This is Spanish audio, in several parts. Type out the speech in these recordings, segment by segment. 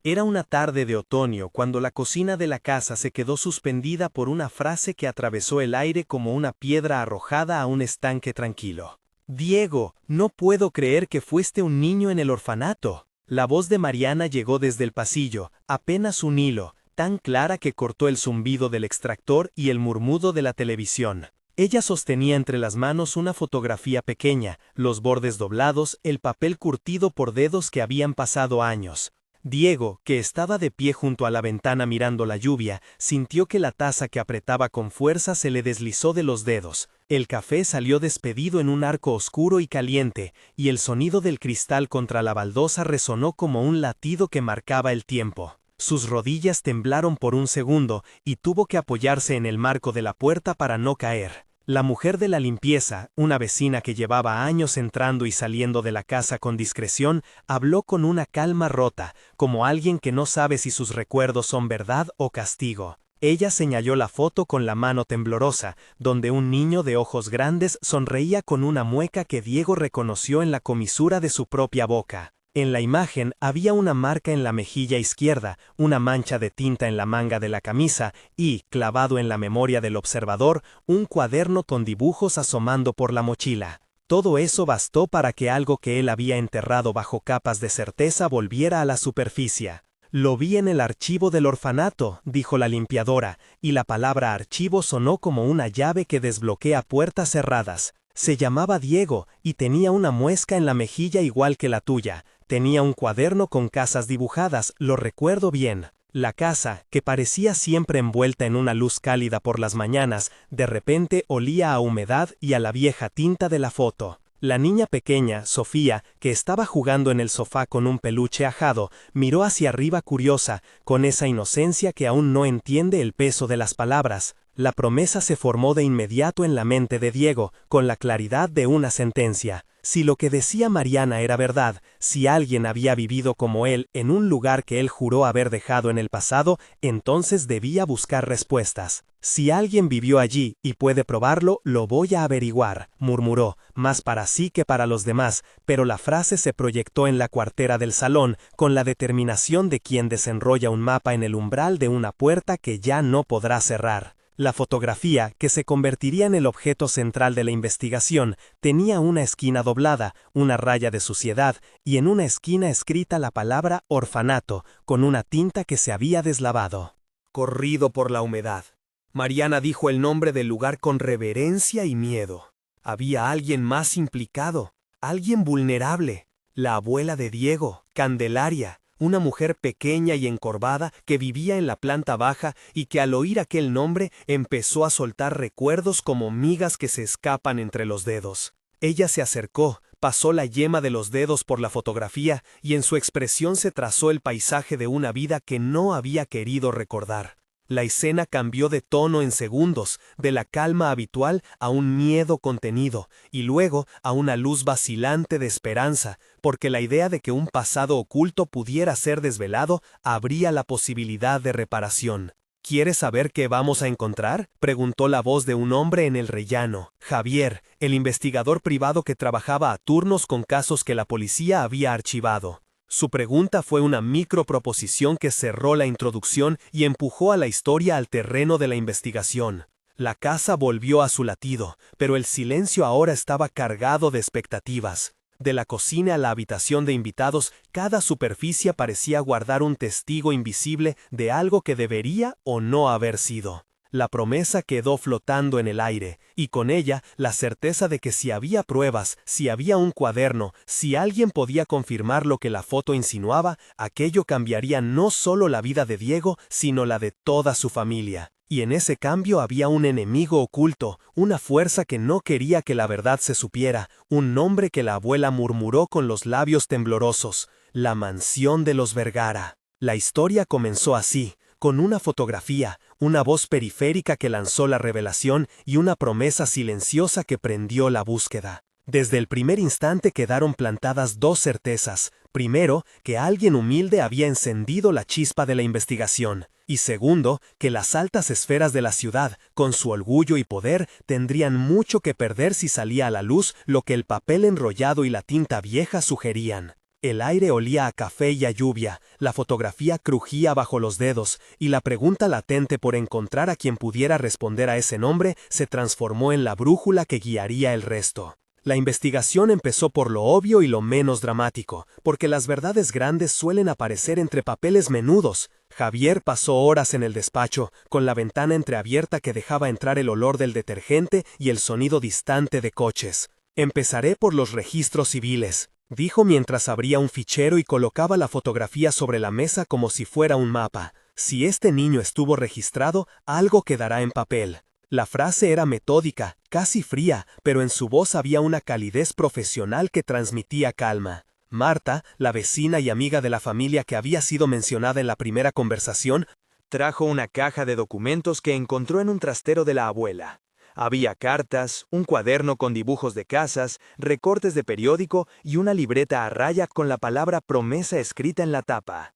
Era una tarde de otoño cuando la cocina de la casa se quedó suspendida por una frase que atravesó el aire como una piedra arrojada a un estanque tranquilo. Diego, no puedo creer que fuiste un niño en el orfanato. La voz de Mariana llegó desde el pasillo, apenas un hilo, tan clara que cortó el zumbido del extractor y el murmudo de la televisión. Ella sostenía entre las manos una fotografía pequeña, los bordes doblados, el papel curtido por dedos que habían pasado años. Diego, que estaba de pie junto a la ventana mirando la lluvia, sintió que la taza que apretaba con fuerza se le deslizó de los dedos. El café salió despedido en un arco oscuro y caliente, y el sonido del cristal contra la baldosa resonó como un latido que marcaba el tiempo. Sus rodillas temblaron por un segundo, y tuvo que apoyarse en el marco de la puerta para no caer. La mujer de la limpieza, una vecina que llevaba años entrando y saliendo de la casa con discreción, habló con una calma rota, como alguien que no sabe si sus recuerdos son verdad o castigo. Ella señaló la foto con la mano temblorosa, donde un niño de ojos grandes sonreía con una mueca que Diego reconoció en la comisura de su propia boca. En la imagen había una marca en la mejilla izquierda, una mancha de tinta en la manga de la camisa y, clavado en la memoria del observador, un cuaderno con dibujos asomando por la mochila. Todo eso bastó para que algo que él había enterrado bajo capas de certeza volviera a la superficie. «Lo vi en el archivo del orfanato», dijo la limpiadora, y la palabra archivo sonó como una llave que desbloquea puertas cerradas. Se llamaba Diego, y tenía una muesca en la mejilla igual que la tuya. Tenía un cuaderno con casas dibujadas, lo recuerdo bien. La casa, que parecía siempre envuelta en una luz cálida por las mañanas, de repente olía a humedad y a la vieja tinta de la foto. La niña pequeña, Sofía, que estaba jugando en el sofá con un peluche ajado, miró hacia arriba curiosa, con esa inocencia que aún no entiende el peso de las palabras. La promesa se formó de inmediato en la mente de Diego, con la claridad de una sentencia. Si lo que decía Mariana era verdad, si alguien había vivido como él en un lugar que él juró haber dejado en el pasado, entonces debía buscar respuestas. «Si alguien vivió allí y puede probarlo, lo voy a averiguar», murmuró, más para sí que para los demás, pero la frase se proyectó en la cuartera del salón, con la determinación de quien desenrolla un mapa en el umbral de una puerta que ya no podrá cerrar. La fotografía, que se convertiría en el objeto central de la investigación, tenía una esquina doblada, una raya de suciedad, y en una esquina escrita la palabra orfanato, con una tinta que se había deslavado. Corrido por la humedad. Mariana dijo el nombre del lugar con reverencia y miedo. Había alguien más implicado, alguien vulnerable, la abuela de Diego, Candelaria. Una mujer pequeña y encorvada que vivía en la planta baja y que al oír aquel nombre empezó a soltar recuerdos como migas que se escapan entre los dedos. Ella se acercó, pasó la yema de los dedos por la fotografía y en su expresión se trazó el paisaje de una vida que no había querido recordar. La escena cambió de tono en segundos, de la calma habitual a un miedo contenido, y luego a una luz vacilante de esperanza, porque la idea de que un pasado oculto pudiera ser desvelado abría la posibilidad de reparación. «¿Quieres saber qué vamos a encontrar?», preguntó la voz de un hombre en el rellano. Javier, el investigador privado que trabajaba a turnos con casos que la policía había archivado. Su pregunta fue una microproposición que cerró la introducción y empujó a la historia al terreno de la investigación. La casa volvió a su latido, pero el silencio ahora estaba cargado de expectativas. De la cocina a la habitación de invitados, cada superficie parecía guardar un testigo invisible de algo que debería o no haber sido. La promesa quedó flotando en el aire, y con ella la certeza de que si había pruebas, si había un cuaderno, si alguien podía confirmar lo que la foto insinuaba, aquello cambiaría no solo la vida de Diego, sino la de toda su familia. Y en ese cambio había un enemigo oculto, una fuerza que no quería que la verdad se supiera, un nombre que la abuela murmuró con los labios temblorosos: la mansión de los Vergara. La historia comenzó así, con una fotografía, una voz periférica que lanzó la revelación y una promesa silenciosa que prendió la búsqueda. Desde el primer instante quedaron plantadas dos certezas. Primero, que alguien humilde había encendido la chispa de la investigación. Y segundo, que las altas esferas de la ciudad, con su orgullo y poder, tendrían mucho que perder si salía a la luz lo que el papel enrollado y la tinta vieja sugerían. El aire olía a café y a lluvia, la fotografía crujía bajo los dedos, y la pregunta latente por encontrar a quien pudiera responder a ese nombre se transformó en la brújula que guiaría el resto. La investigación empezó por lo obvio y lo menos dramático, porque las verdades grandes suelen aparecer entre papeles menudos. Javier pasó horas en el despacho, con la ventana entreabierta que dejaba entrar el olor del detergente y el sonido distante de coches. Empezaré por los registros civiles, dijo mientras abría un fichero y colocaba la fotografía sobre la mesa como si fuera un mapa. Si este niño estuvo registrado, algo quedará en papel. La frase era metódica, casi fría, pero en su voz había una calidez profesional que transmitía calma. Marta, la vecina y amiga de la familia que había sido mencionada en la primera conversación, trajo una caja de documentos que encontró en un trastero de la abuela. Había cartas, un cuaderno con dibujos de casas, recortes de periódico y una libreta a raya con la palabra promesa escrita en la tapa.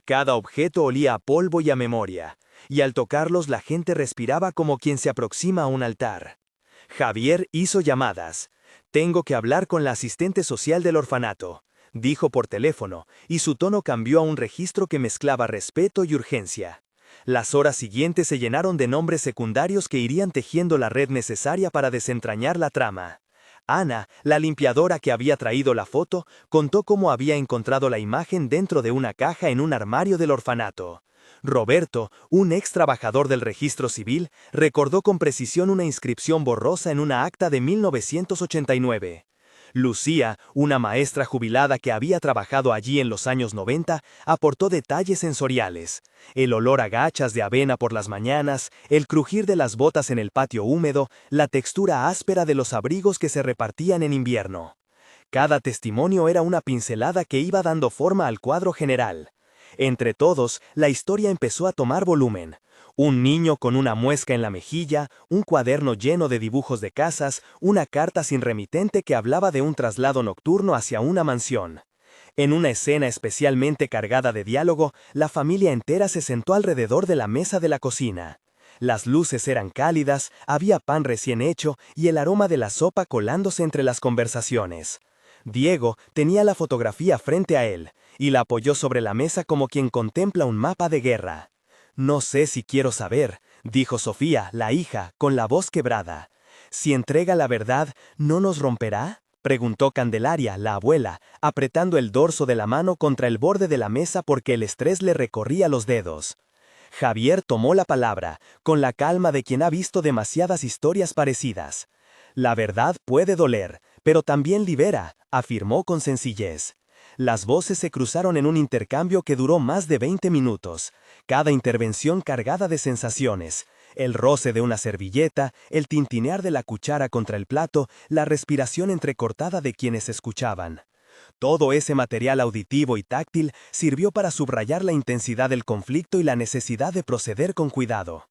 Cada objeto olía a polvo y a memoria, y al tocarlos la gente respiraba como quien se aproxima a un altar. Javier hizo llamadas. «Tengo que hablar con la asistente social del orfanato», dijo por teléfono, y su tono cambió a un registro que mezclaba respeto y urgencia. Las horas siguientes se llenaron de nombres secundarios que irían tejiendo la red necesaria para desentrañar la trama. Ana, la limpiadora que había traído la foto, contó cómo había encontrado la imagen dentro de una caja en un armario del orfanato. Roberto, un ex trabajador del registro civil, recordó con precisión una inscripción borrosa en una acta de 1989. Lucía, una maestra jubilada que había trabajado allí en los años 90, aportó detalles sensoriales. El olor a gachas de avena por las mañanas, el crujir de las botas en el patio húmedo, la textura áspera de los abrigos que se repartían en invierno. Cada testimonio era una pincelada que iba dando forma al cuadro general. Entre todos, la historia empezó a tomar volumen. Un niño con una muesca en la mejilla, un cuaderno lleno de dibujos de casas, una carta sin remitente que hablaba de un traslado nocturno hacia una mansión. En una escena especialmente cargada de diálogo, la familia entera se sentó alrededor de la mesa de la cocina. Las luces eran cálidas, había pan recién hecho y el aroma de la sopa colándose entre las conversaciones. Diego tenía la fotografía frente a él, y la apoyó sobre la mesa como quien contempla un mapa de guerra. «No sé si quiero saber», dijo Sofía, la hija, con la voz quebrada. «Si entrega la verdad, ¿no nos romperá?», preguntó Candelaria, la abuela, apretando el dorso de la mano contra el borde de la mesa porque el estrés le recorría los dedos. Javier tomó la palabra, con la calma de quien ha visto demasiadas historias parecidas. «La verdad puede doler, pero también libera», afirmó con sencillez. Las voces se cruzaron en un intercambio que duró más de 20 minutos, cada intervención cargada de sensaciones, el roce de una servilleta, el tintinear de la cuchara contra el plato, la respiración entrecortada de quienes escuchaban. Todo ese material auditivo y táctil sirvió para subrayar la intensidad del conflicto y la necesidad de proceder con cuidado.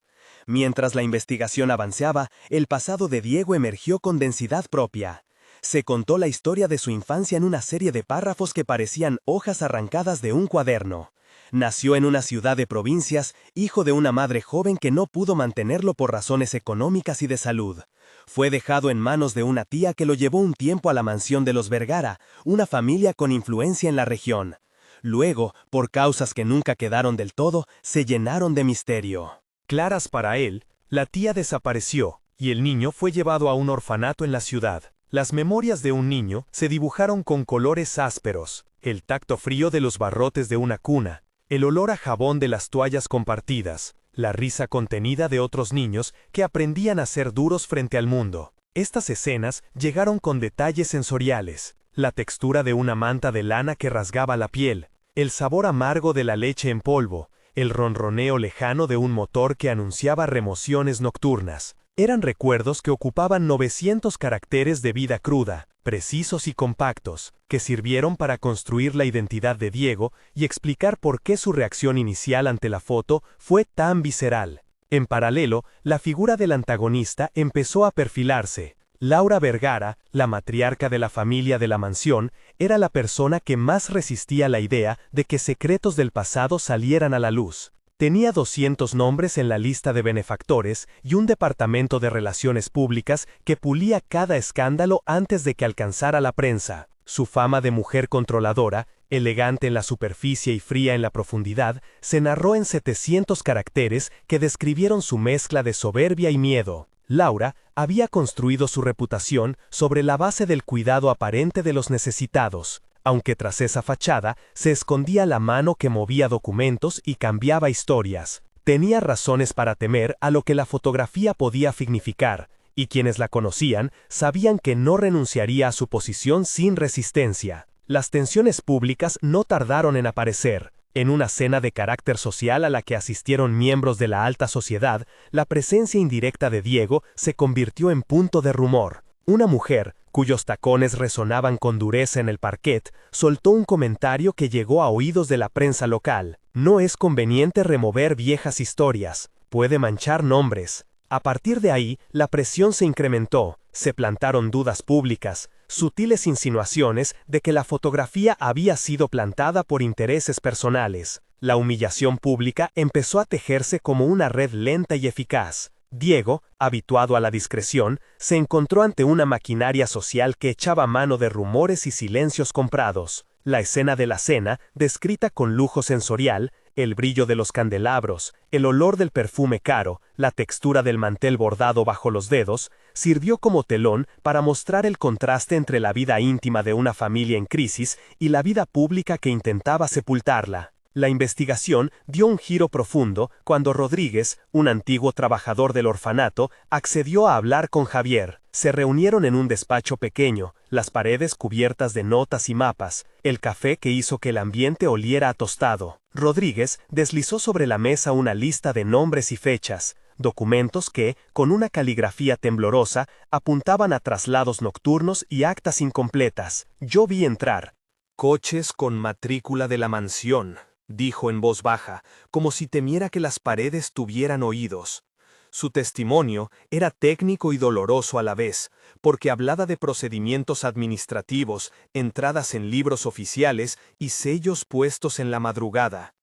Mientras la investigación avanzaba, el pasado de Diego emergió con densidad propia. Se contó la historia de su infancia en una serie de párrafos que parecían hojas arrancadas de un cuaderno. Nació en una ciudad de provincias, hijo de una madre joven que no pudo mantenerlo por razones económicas y de salud. Fue dejado en manos de una tía que lo llevó un tiempo a la mansión de los Vergara, una familia con influencia en la región. Luego, por causas que nunca quedaron del todo, se llenaron de misterio. Claras para él, la tía desapareció, y el niño fue llevado a un orfanato en la ciudad. Las memorias de un niño se dibujaron con colores ásperos, el tacto frío de los barrotes de una cuna, el olor a jabón de las toallas compartidas, la risa contenida de otros niños que aprendían a ser duros frente al mundo. Estas escenas llegaron con detalles sensoriales, la textura de una manta de lana que rasgaba la piel, el sabor amargo de la leche en polvo, el ronroneo lejano de un motor que anunciaba remociones nocturnas. Eran recuerdos que ocupaban 900 caracteres de vida cruda, precisos y compactos, que sirvieron para construir la identidad de Diego y explicar por qué su reacción inicial ante la foto fue tan visceral. En paralelo, la figura del antagonista empezó a perfilarse. Laura Vergara, la matriarca de la familia de la mansión, era la persona que más resistía la idea de que secretos del pasado salieran a la luz. Tenía 200 nombres en la lista de benefactores y un departamento de relaciones públicas que pulía cada escándalo antes de que alcanzara la prensa. Su fama de mujer controladora, elegante en la superficie y fría en la profundidad, se narró en 700 caracteres que describieron su mezcla de soberbia y miedo. Laura había construido su reputación sobre la base del cuidado aparente de los necesitados, aunque tras esa fachada se escondía la mano que movía documentos y cambiaba historias. Tenía razones para temer a lo que la fotografía podía significar, y quienes la conocían sabían que no renunciaría a su posición sin resistencia. Las tensiones públicas no tardaron en aparecer. En una cena de carácter social a la que asistieron miembros de la alta sociedad, la presencia indirecta de Diego se convirtió en punto de rumor. Una mujer, cuyos tacones resonaban con dureza en el parquet, soltó un comentario que llegó a oídos de la prensa local. No es conveniente remover viejas historias, puede manchar nombres. A partir de ahí, la presión se incrementó, se plantaron dudas públicas, sutiles insinuaciones de que la fotografía había sido plantada por intereses personales. La humillación pública empezó a tejerse como una red lenta y eficaz. Diego, habituado a la discreción, se encontró ante una maquinaria social que echaba mano de rumores y silencios comprados. La escena de la cena, descrita con lujo sensorial, el brillo de los candelabros, el olor del perfume caro, la textura del mantel bordado bajo los dedos, sirvió como telón para mostrar el contraste entre la vida íntima de una familia en crisis y la vida pública que intentaba sepultarla. La investigación dio un giro profundo cuando Rodríguez, un antiguo trabajador del orfanato, accedió a hablar con Javier. Se reunieron en un despacho pequeño, las paredes cubiertas de notas y mapas, el café que hizo que el ambiente oliera a tostado. Rodríguez deslizó sobre la mesa una lista de nombres y fechas, documentos que, con una caligrafía temblorosa, apuntaban a traslados nocturnos y actas incompletas. Yo vi entrar coches con matrícula de la mansión, dijo en voz baja, como si temiera que las paredes tuvieran oídos. Su testimonio era técnico y doloroso a la vez, porque hablaba de procedimientos administrativos, entradas en libros oficiales y sellos puestos en la madrugada.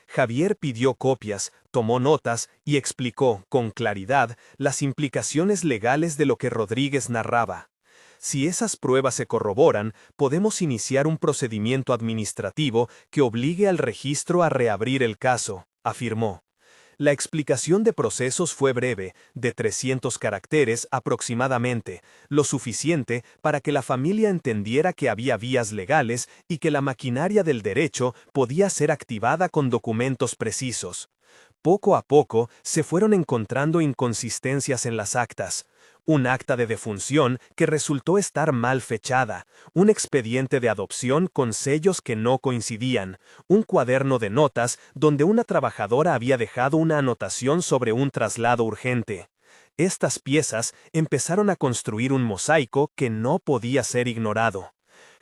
Javier pidió copias, tomó notas y explicó, con claridad, las implicaciones legales de lo que Rodríguez narraba. Si esas pruebas se corroboran, podemos iniciar un procedimiento administrativo que obligue al registro a reabrir el caso, afirmó. La explicación de procesos fue breve, de 300 caracteres aproximadamente, lo suficiente para que la familia entendiera que había vías legales y que la maquinaria del derecho podía ser activada con documentos precisos. Poco a poco se fueron encontrando inconsistencias en las actas. Un acta de defunción que resultó estar mal fechada, un expediente de adopción con sellos que no coincidían, un cuaderno de notas donde una trabajadora había dejado una anotación sobre un traslado urgente. Estas piezas empezaron a construir un mosaico que no podía ser ignorado.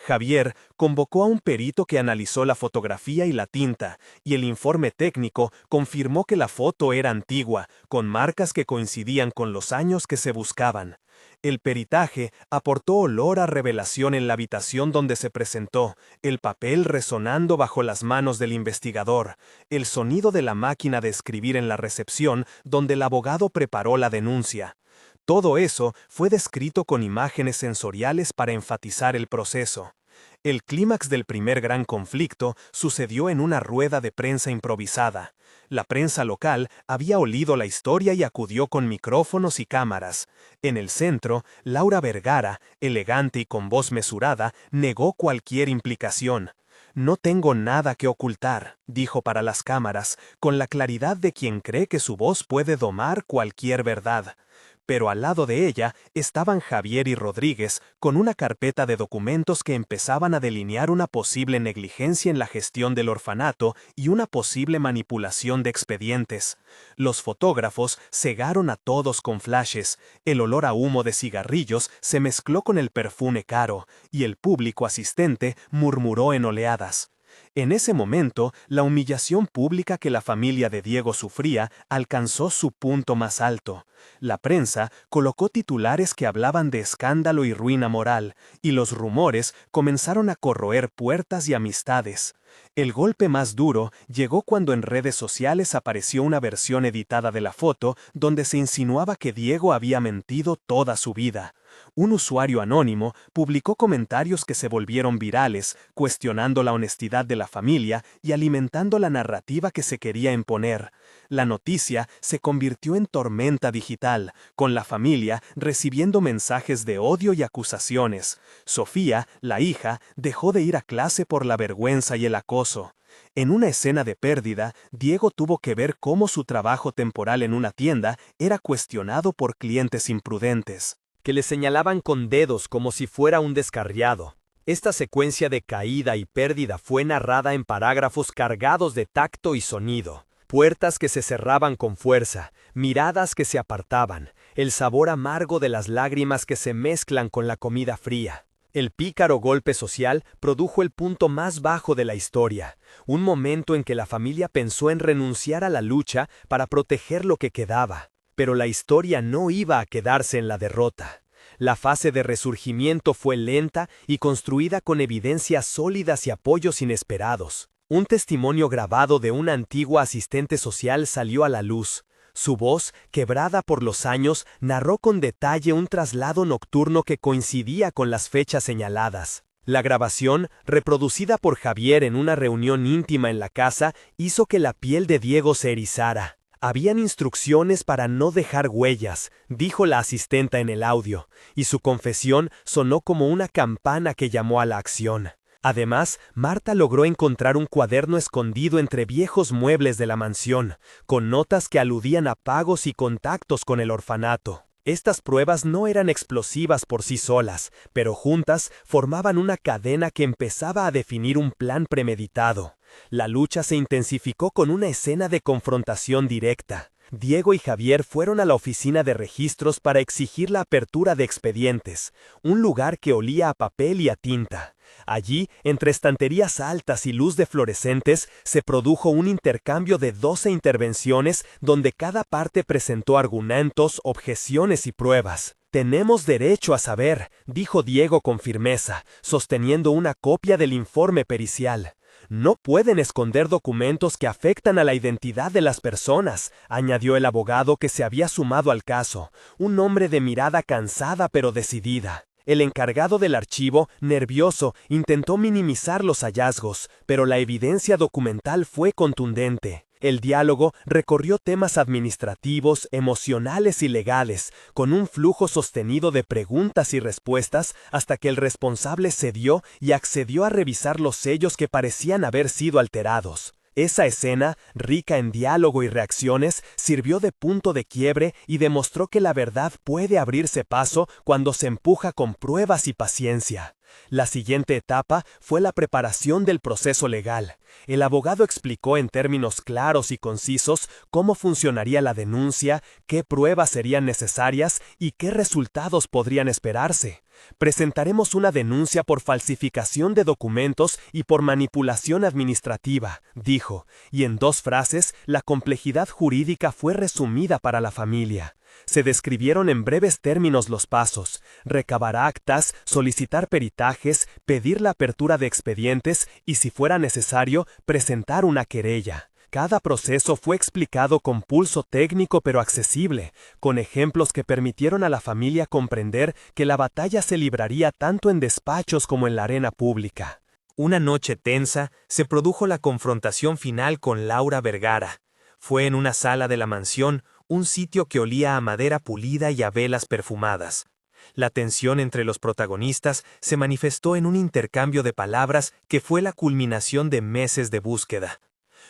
Javier convocó a un perito que analizó la fotografía y la tinta, y el informe técnico confirmó que la foto era antigua, con marcas que coincidían con los años que se buscaban. El peritaje aportó olor a revelación en la habitación donde se presentó, el papel resonando bajo las manos del investigador, el sonido de la máquina de escribir en la recepción donde el abogado preparó la denuncia. Todo eso fue descrito con imágenes sensoriales para enfatizar el proceso. El clímax del primer gran conflicto sucedió en una rueda de prensa improvisada. La prensa local había olido la historia y acudió con micrófonos y cámaras. En el centro, Laura Vergara, elegante y con voz mesurada, negó cualquier implicación. «No tengo nada que ocultar», dijo para las cámaras, con la claridad de quien cree que su voz puede domar cualquier verdad. Pero al lado de ella estaban Javier y Rodríguez con una carpeta de documentos que empezaban a delinear una posible negligencia en la gestión del orfanato y una posible manipulación de expedientes. Los fotógrafos cegaron a todos con flashes, el olor a humo de cigarrillos se mezcló con el perfume caro, y el público asistente murmuró en oleadas. En ese momento, la humillación pública que la familia de Diego sufría alcanzó su punto más alto. La prensa colocó titulares que hablaban de escándalo y ruina moral, y los rumores comenzaron a corroer puertas y amistades. El golpe más duro llegó cuando en redes sociales apareció una versión editada de la foto donde se insinuaba que Diego había mentido toda su vida. Un usuario anónimo publicó comentarios que se volvieron virales, cuestionando la honestidad de la familia y alimentando la narrativa que se quería imponer. La noticia se convirtió en tormenta digital, con la familia recibiendo mensajes de odio y acusaciones. Sofía, la hija, dejó de ir a clase por la vergüenza y el acoso. En una escena de pérdida, Diego tuvo que ver cómo su trabajo temporal en una tienda era cuestionado por clientes imprudentes, que le señalaban con dedos como si fuera un descarriado. Esta secuencia de caída y pérdida fue narrada en parágrafos cargados de tacto y sonido. Puertas que se cerraban con fuerza, miradas que se apartaban, el sabor amargo de las lágrimas que se mezclan con la comida fría. El pícaro golpe social produjo el punto más bajo de la historia, un momento en que la familia pensó en renunciar a la lucha para proteger lo que quedaba. Pero la historia no iba a quedarse en la derrota. La fase de resurgimiento fue lenta y construida con evidencias sólidas y apoyos inesperados. Un testimonio grabado de una antigua asistente social salió a la luz. Su voz, quebrada por los años, narró con detalle un traslado nocturno que coincidía con las fechas señaladas. La grabación, reproducida por Javier en una reunión íntima en la casa, hizo que la piel de Diego se erizara. Habían instrucciones para no dejar huellas, dijo la asistenta en el audio, y su confesión sonó como una campana que llamó a la acción. Además, Marta logró encontrar un cuaderno escondido entre viejos muebles de la mansión, con notas que aludían a pagos y contactos con el orfanato. Estas pruebas no eran explosivas por sí solas, pero juntas formaban una cadena que empezaba a definir un plan premeditado. La lucha se intensificó con una escena de confrontación directa. Diego y Javier fueron a la oficina de registros para exigir la apertura de expedientes, un lugar que olía a papel y a tinta. Allí, entre estanterías altas y luz de fluorescentes, se produjo un intercambio de 12 intervenciones donde cada parte presentó argumentos, objeciones y pruebas. «Tenemos derecho a saber», dijo Diego con firmeza, sosteniendo una copia del informe pericial. «No pueden esconder documentos que afectan a la identidad de las personas», añadió el abogado que se había sumado al caso, un hombre de mirada cansada pero decidida. El encargado del archivo, nervioso, intentó minimizar los hallazgos, pero la evidencia documental fue contundente. El diálogo recorrió temas administrativos, emocionales y legales, con un flujo sostenido de preguntas y respuestas hasta que el responsable cedió y accedió a revisar los sellos que parecían haber sido alterados. Esa escena, rica en diálogo y reacciones, sirvió de punto de quiebre y demostró que la verdad puede abrirse paso cuando se empuja con pruebas y paciencia. La siguiente etapa fue la preparación del proceso legal. El abogado explicó en términos claros y concisos cómo funcionaría la denuncia, qué pruebas serían necesarias y qué resultados podrían esperarse. «Presentaremos una denuncia por falsificación de documentos y por manipulación administrativa», dijo, y en 2 frases la complejidad jurídica fue resumida para la familia. Se describieron en breves términos los pasos: recabar actas, solicitar peritajes, pedir la apertura de expedientes y, si fuera necesario, presentar una querella. Cada proceso fue explicado con pulso técnico pero accesible, con ejemplos que permitieron a la familia comprender que la batalla se libraría tanto en despachos como en la arena pública. Una noche tensa, se produjo la confrontación final con Laura Vergara. Fue en una sala de la mansión, un sitio que olía a madera pulida y a velas perfumadas. La tensión entre los protagonistas se manifestó en un intercambio de palabras que fue la culminación de meses de búsqueda.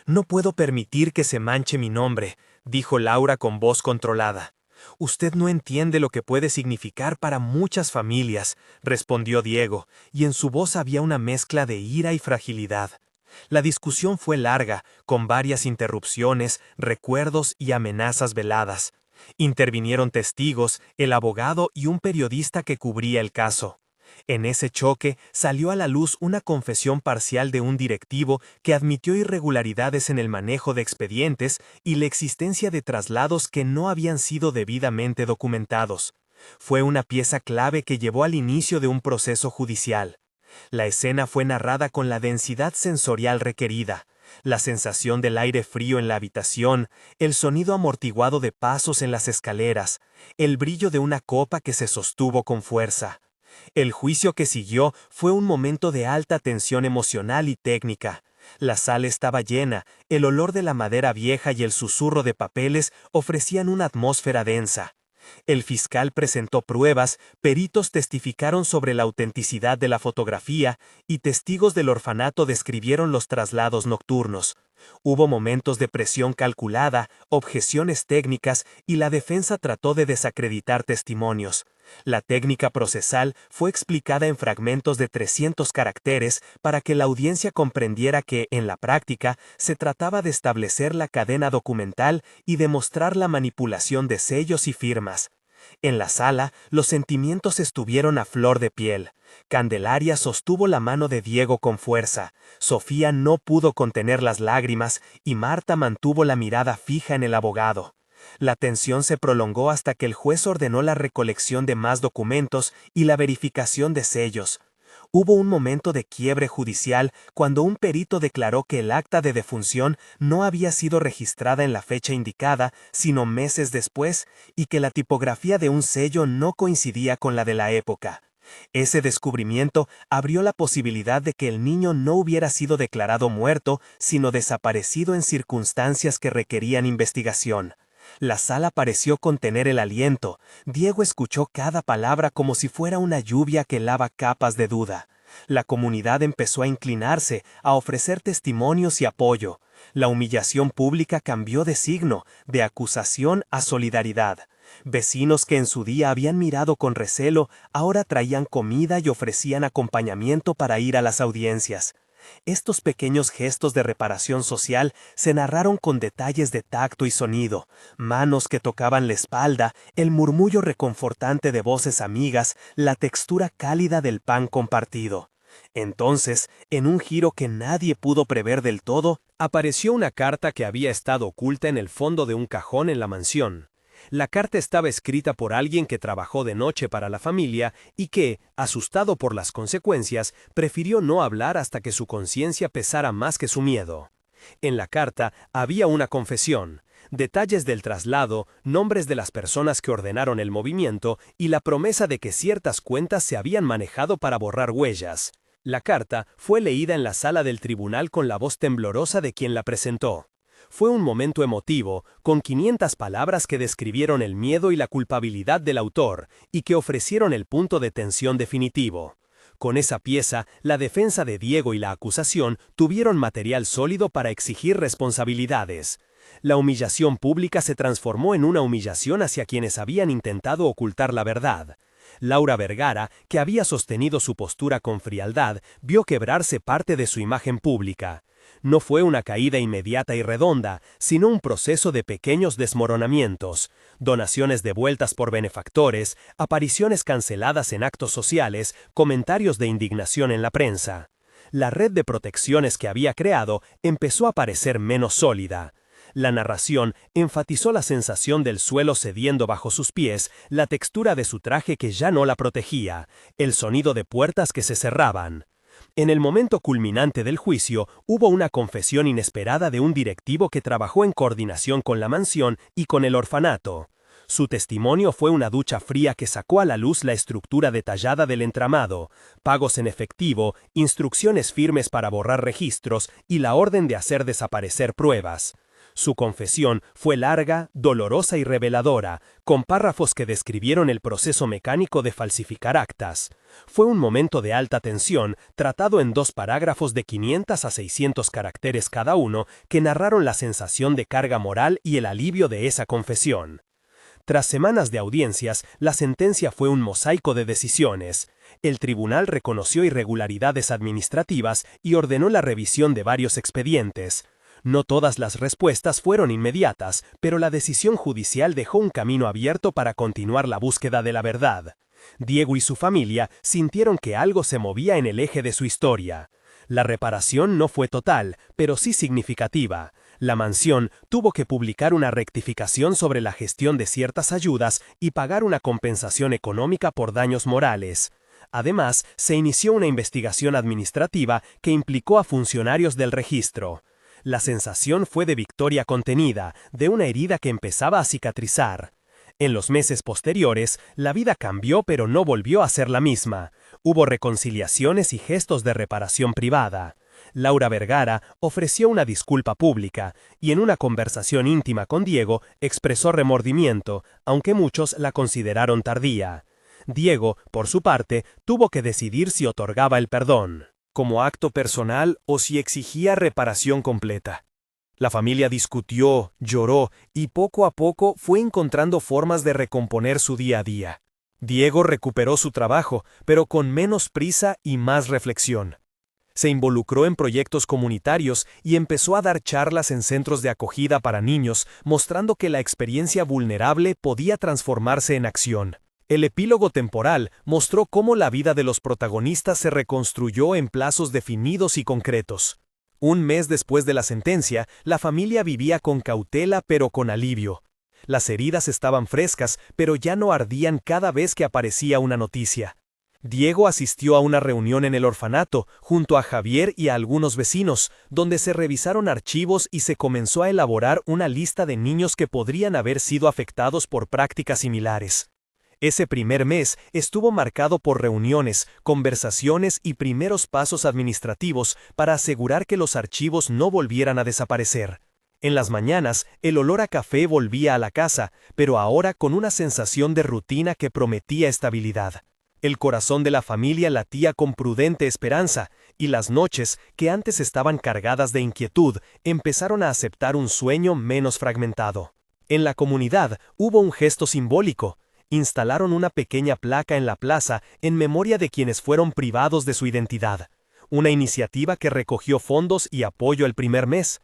«No puedo permitir que se manche mi nombre», dijo Laura con voz controlada. «Usted no entiende lo que puede significar para muchas familias», respondió Diego, y en su voz había una mezcla de ira y fragilidad. La discusión fue larga, con varias interrupciones, recuerdos y amenazas veladas. Intervinieron testigos, el abogado y un periodista que cubría el caso. En ese choque salió a la luz una confesión parcial de un directivo que admitió irregularidades en el manejo de expedientes y la existencia de traslados que no habían sido debidamente documentados. Fue una pieza clave que llevó al inicio de un proceso judicial. La escena fue narrada con la densidad sensorial requerida. La sensación del aire frío en la habitación, el sonido amortiguado de pasos en las escaleras, el brillo de una copa que se sostuvo con fuerza. El juicio que siguió fue un momento de alta tensión emocional y técnica. La sala estaba llena, el olor de la madera vieja y el susurro de papeles ofrecían una atmósfera densa. El fiscal presentó pruebas, peritos testificaron sobre la autenticidad de la fotografía y testigos del orfanato describieron los traslados nocturnos. Hubo momentos de presión calculada, objeciones técnicas y la defensa trató de desacreditar testimonios. La técnica procesal fue explicada en fragmentos de 300 caracteres para que la audiencia comprendiera que, en la práctica, se trataba de establecer la cadena documental y demostrar la manipulación de sellos y firmas. En la sala, los sentimientos estuvieron a flor de piel. Candelaria sostuvo la mano de Diego con fuerza, Sofía no pudo contener las lágrimas y Marta mantuvo la mirada fija en el abogado. La tensión se prolongó hasta que el juez ordenó la recolección de más documentos y la verificación de sellos. Hubo un momento de quiebre judicial cuando un perito declaró que el acta de defunción no había sido registrada en la fecha indicada, sino meses después, y que la tipografía de un sello no coincidía con la de la época. Ese descubrimiento abrió la posibilidad de que el niño no hubiera sido declarado muerto, sino desaparecido en circunstancias que requerían investigación. La sala pareció contener el aliento. Diego escuchó cada palabra como si fuera una lluvia que lava capas de duda. La comunidad empezó a inclinarse, a ofrecer testimonios y apoyo. La humillación pública cambió de signo, de acusación a solidaridad. Vecinos que en su día habían mirado con recelo, ahora traían comida y ofrecían acompañamiento para ir a las audiencias. Estos pequeños gestos de reparación social se narraron con detalles de tacto y sonido, manos que tocaban la espalda, el murmullo reconfortante de voces amigas, la textura cálida del pan compartido. Entonces, en un giro que nadie pudo prever del todo, apareció una carta que había estado oculta en el fondo de un cajón en la mansión. La carta estaba escrita por alguien que trabajó de noche para la familia y que, asustado por las consecuencias, prefirió no hablar hasta que su conciencia pesara más que su miedo. En la carta había una confesión, detalles del traslado, nombres de las personas que ordenaron el movimiento y la promesa de que ciertas cuentas se habían manejado para borrar huellas. La carta fue leída en la sala del tribunal con la voz temblorosa de quien la presentó. Fue un momento emotivo, con 500 palabras que describieron el miedo y la culpabilidad del autor, y que ofrecieron el punto de tensión definitivo. Con esa pieza, la defensa de Diego y la acusación tuvieron material sólido para exigir responsabilidades. La humillación pública se transformó en una humillación hacia quienes habían intentado ocultar la verdad. Laura Vergara, que había sostenido su postura con frialdad, vio quebrarse parte de su imagen pública. No fue una caída inmediata y redonda, sino un proceso de pequeños desmoronamientos, donaciones devueltas por benefactores, apariciones canceladas en actos sociales, comentarios de indignación en la prensa. La red de protecciones que había creado empezó a parecer menos sólida. La narración enfatizó la sensación del suelo cediendo bajo sus pies, la textura de su traje que ya no la protegía, el sonido de puertas que se cerraban. En el momento culminante del juicio, hubo una confesión inesperada de un directivo que trabajó en coordinación con la mansión y con el orfanato. Su testimonio fue una ducha fría que sacó a la luz la estructura detallada del entramado, pagos en efectivo, instrucciones firmes para borrar registros y la orden de hacer desaparecer pruebas. Su confesión fue larga, dolorosa y reveladora, con párrafos que describieron el proceso mecánico de falsificar actas. Fue un momento de alta tensión, tratado en 2 parágrafos de 500 a 600 caracteres cada uno, que narraron la sensación de carga moral y el alivio de esa confesión. Tras semanas de audiencias, la sentencia fue un mosaico de decisiones. El tribunal reconoció irregularidades administrativas y ordenó la revisión de varios expedientes. No todas las respuestas fueron inmediatas, pero la decisión judicial dejó un camino abierto para continuar la búsqueda de la verdad. Diego y su familia sintieron que algo se movía en el eje de su historia. La reparación no fue total, pero sí significativa. La mansión tuvo que publicar una rectificación sobre la gestión de ciertas ayudas y pagar una compensación económica por daños morales. Además, se inició una investigación administrativa que implicó a funcionarios del registro. La sensación fue de victoria contenida, de una herida que empezaba a cicatrizar. En los meses posteriores, la vida cambió pero no volvió a ser la misma. Hubo reconciliaciones y gestos de reparación privada. Laura Vergara ofreció una disculpa pública y en una conversación íntima con Diego expresó remordimiento, aunque muchos la consideraron tardía. Diego, por su parte, tuvo que decidir si otorgaba el perdón como acto personal o si exigía reparación completa. La familia discutió, lloró y poco a poco fue encontrando formas de recomponer su día a día. Diego recuperó su trabajo, pero con menos prisa y más reflexión. Se involucró en proyectos comunitarios y empezó a dar charlas en centros de acogida para niños, mostrando que la experiencia vulnerable podía transformarse en acción. El epílogo temporal mostró cómo la vida de los protagonistas se reconstruyó en plazos definidos y concretos. Un mes después de la sentencia, la familia vivía con cautela pero con alivio. Las heridas estaban frescas, pero ya no ardían cada vez que aparecía una noticia. Diego asistió a una reunión en el orfanato, junto a Javier y a algunos vecinos, donde se revisaron archivos y se comenzó a elaborar una lista de niños que podrían haber sido afectados por prácticas similares. Ese primer mes estuvo marcado por reuniones, conversaciones y primeros pasos administrativos para asegurar que los archivos no volvieran a desaparecer. En las mañanas, el olor a café volvía a la casa, pero ahora con una sensación de rutina que prometía estabilidad. El corazón de la familia latía con prudente esperanza, y las noches, que antes estaban cargadas de inquietud, empezaron a aceptar un sueño menos fragmentado. En la comunidad hubo un gesto simbólico. Instalaron una pequeña placa en la plaza en memoria de quienes fueron privados de su identidad. Una iniciativa que recogió fondos y apoyo el primer mes.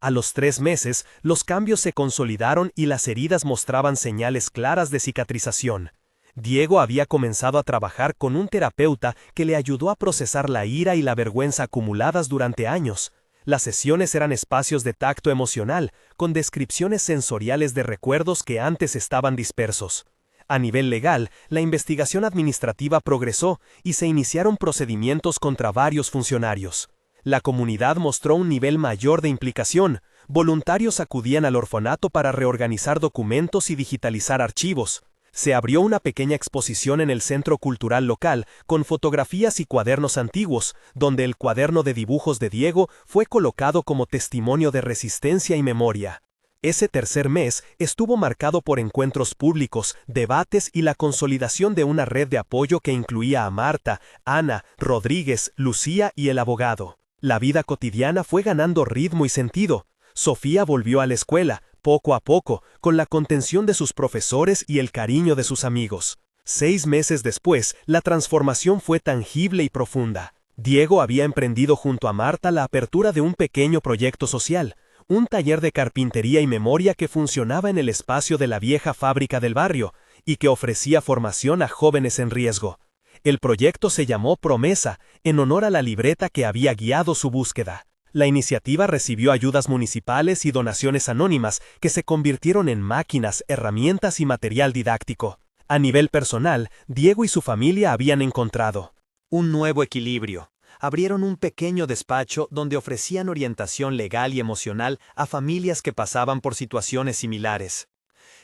A los 3 meses, los cambios se consolidaron y las heridas mostraban señales claras de cicatrización. Diego había comenzado a trabajar con un terapeuta que le ayudó a procesar la ira y la vergüenza acumuladas durante años. Las sesiones eran espacios de tacto emocional, con descripciones sensoriales de recuerdos que antes estaban dispersos. A nivel legal, la investigación administrativa progresó y se iniciaron procedimientos contra varios funcionarios. La comunidad mostró un nivel mayor de implicación. Voluntarios acudían al orfanato para reorganizar documentos y digitalizar archivos. Se abrió una pequeña exposición en el centro cultural local con fotografías y cuadernos antiguos, donde el cuaderno de dibujos de Diego fue colocado como testimonio de resistencia y memoria. Ese tercer mes estuvo marcado por encuentros públicos, debates y la consolidación de una red de apoyo que incluía a Marta, Ana, Rodríguez, Lucía y el abogado. La vida cotidiana fue ganando ritmo y sentido. Sofía volvió a la escuela, poco a poco, con la contención de sus profesores y el cariño de sus amigos. 6 meses después, la transformación fue tangible y profunda. Diego había emprendido junto a Marta la apertura de un pequeño proyecto social, un taller de carpintería y memoria que funcionaba en el espacio de la vieja fábrica del barrio y que ofrecía formación a jóvenes en riesgo. El proyecto se llamó Promesa, en honor a la libreta que había guiado su búsqueda. La iniciativa recibió ayudas municipales y donaciones anónimas que se convirtieron en máquinas, herramientas y material didáctico. A nivel personal, Diego y su familia habían encontrado un nuevo equilibrio. Abrieron un pequeño despacho donde ofrecían orientación legal y emocional a familias que pasaban por situaciones similares.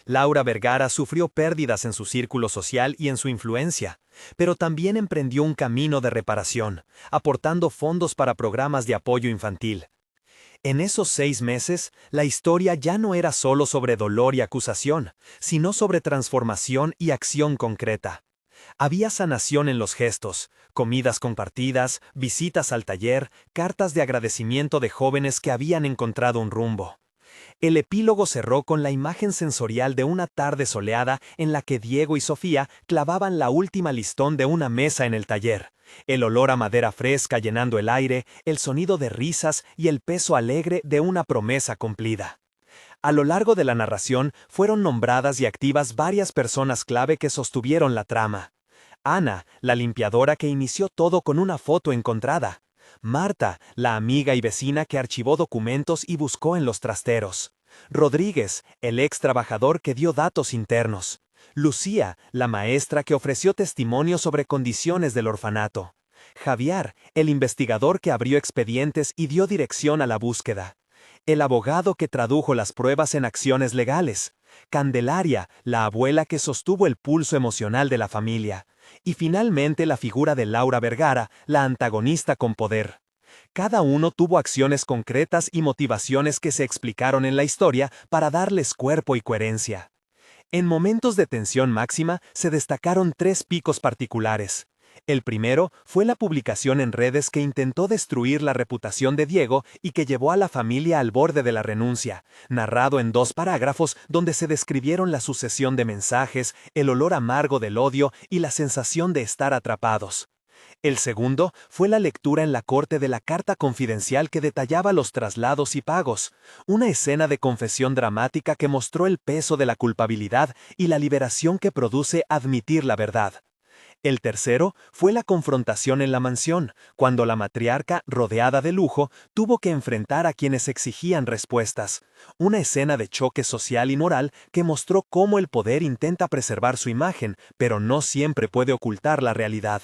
Laura Vergara sufrió pérdidas en su círculo social y en su influencia, pero también emprendió un camino de reparación, aportando fondos para programas de apoyo infantil. En esos 6 meses, la historia ya no era solo sobre dolor y acusación, sino sobre transformación y acción concreta. Había sanación en los gestos, comidas compartidas, visitas al taller, cartas de agradecimiento de jóvenes que habían encontrado un rumbo. El epílogo cerró con la imagen sensorial de una tarde soleada en la que Diego y Sofía clavaban la última listón de una mesa en el taller. El olor a madera fresca llenando el aire, el sonido de risas y el peso alegre de una promesa cumplida. A lo largo de la narración fueron nombradas y activas varias personas clave que sostuvieron la trama. Ana, la limpiadora que inició todo con una foto encontrada. Marta, la amiga y vecina que archivó documentos y buscó en los trasteros. Rodríguez, el ex trabajador que dio datos internos. Lucía, la maestra que ofreció testimonio sobre condiciones del orfanato. Javier, el investigador que abrió expedientes y dio dirección a la búsqueda. El abogado que tradujo las pruebas en acciones legales. Candelaria, la abuela que sostuvo el pulso emocional de la familia. Y finalmente la figura de Laura Vergara, la antagonista con poder. Cada uno tuvo acciones concretas y motivaciones que se explicaron en la historia para darles cuerpo y coherencia. En momentos de tensión máxima se destacaron tres picos particulares. El primero fue la publicación en redes que intentó destruir la reputación de Diego y que llevó a la familia al borde de la renuncia, narrado en 2 parágrafos donde se describieron la sucesión de mensajes, el olor amargo del odio y la sensación de estar atrapados. El segundo fue la lectura en la corte de la carta confidencial que detallaba los traslados y pagos, una escena de confesión dramática que mostró el peso de la culpabilidad y la liberación que produce admitir la verdad. El tercero fue la confrontación en la mansión, cuando la matriarca, rodeada de lujo, tuvo que enfrentar a quienes exigían respuestas. Una escena de choque social y moral que mostró cómo el poder intenta preservar su imagen, pero no siempre puede ocultar la realidad.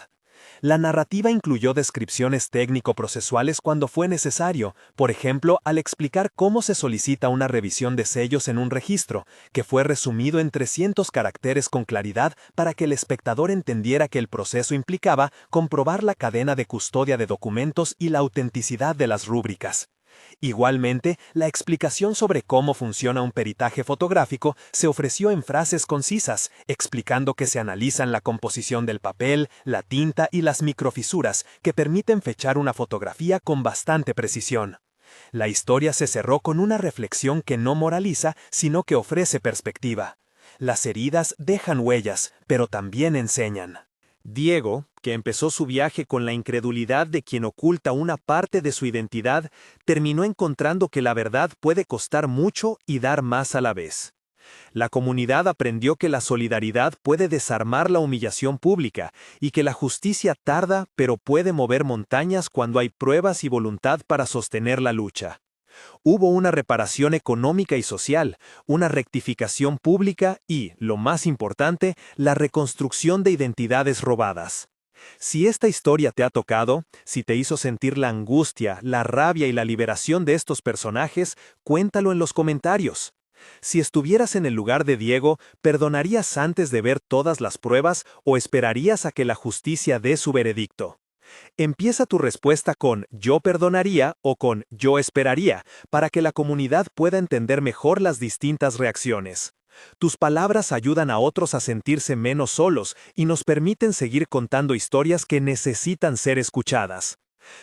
La narrativa incluyó descripciones técnico-procesuales cuando fue necesario, por ejemplo, al explicar cómo se solicita una revisión de sellos en un registro, que fue resumido en 300 caracteres con claridad para que el espectador entendiera que el proceso implicaba comprobar la cadena de custodia de documentos y la autenticidad de las rúbricas. Igualmente, la explicación sobre cómo funciona un peritaje fotográfico se ofreció en frases concisas, explicando que se analizan la composición del papel, la tinta y las microfisuras que permiten fechar una fotografía con bastante precisión. La historia se cerró con una reflexión que no moraliza, sino que ofrece perspectiva. Las heridas dejan huellas, pero también enseñan. Diego, que empezó su viaje con la incredulidad de quien oculta una parte de su identidad, terminó encontrando que la verdad puede costar mucho y dar más a la vez. La comunidad aprendió que la solidaridad puede desarmar la humillación pública y que la justicia tarda pero puede mover montañas cuando hay pruebas y voluntad para sostener la lucha. Hubo una reparación económica y social, una rectificación pública y, lo más importante, la reconstrucción de identidades robadas. Si esta historia te ha tocado, si te hizo sentir la angustia, la rabia y la liberación de estos personajes, cuéntalo en los comentarios. Si estuvieras en el lugar de Diego, ¿perdonarías antes de ver todas las pruebas o esperarías a que la justicia dé su veredicto? Empieza tu respuesta con "yo perdonaría" o con "yo esperaría", para que la comunidad pueda entender mejor las distintas reacciones. Tus palabras ayudan a otros a sentirse menos solos y nos permiten seguir contando historias que necesitan ser escuchadas.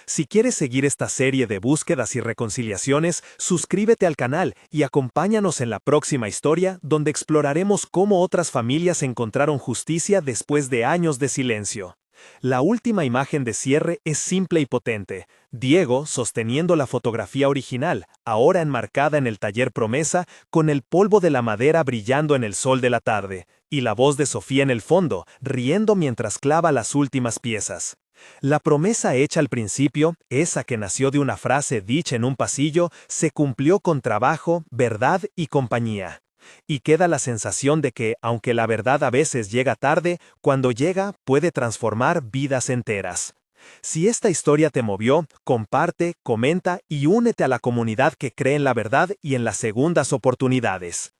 Si quieres seguir esta serie de búsquedas y reconciliaciones, suscríbete al canal y acompáñanos en la próxima historia donde exploraremos cómo otras familias encontraron justicia después de años de silencio. La última imagen de cierre es simple y potente. Diego sosteniendo la fotografía original, ahora enmarcada en el taller Promesa, con el polvo de la madera brillando en el sol de la tarde, y la voz de Sofía en el fondo, riendo mientras clava las últimas piezas. La promesa hecha al principio, esa que nació de una frase dicha en un pasillo, se cumplió con trabajo, verdad y compañía. Y queda la sensación de que, aunque la verdad a veces llega tarde, cuando llega puede transformar vidas enteras. Si esta historia te movió, comparte, comenta y únete a la comunidad que cree en la verdad y en las segundas oportunidades.